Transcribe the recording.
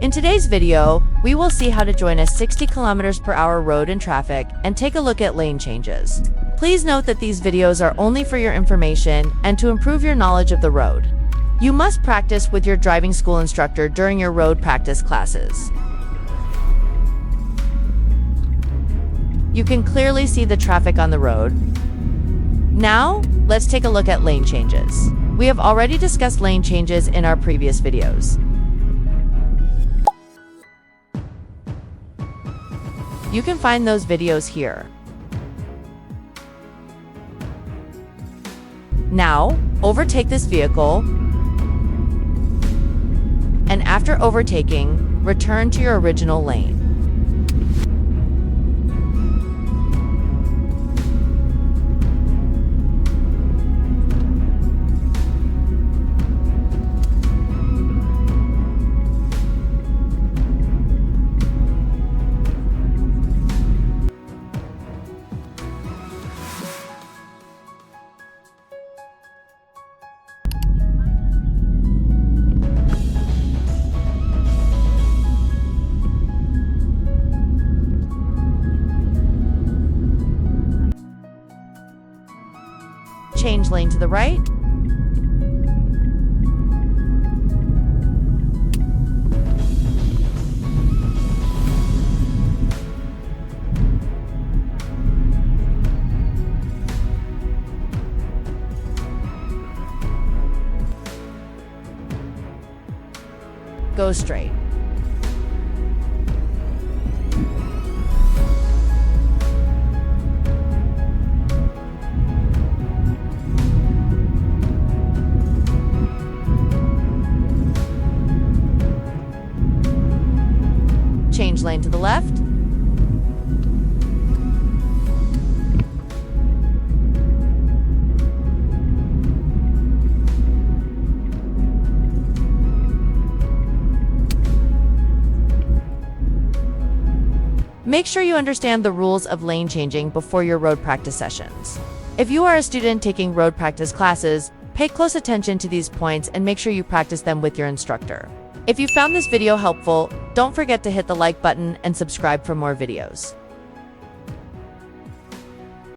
In today's video, we will see how to join a 60 km/h road in traffic and take a look at lane changes. Please note that these videos are only for your information and to improve your knowledge of the road. You must practice with your driving school instructor during your road practice classes. You can clearly see the traffic on the road. Now, let's take a look at lane changes. We have already discussed lane changes in our previous videos. You can find those videos here. Now, overtake this vehicle, and after overtaking, return to your original lane. Change lane to the right. Go straight. Change lane to the left. Make sure you understand the rules of lane changing before your road practice sessions. If you are a student taking road practice classes, pay close attention to these points and make sure you practice them with your instructor. If you found this video helpful, don't forget to hit the like button and subscribe for more videos.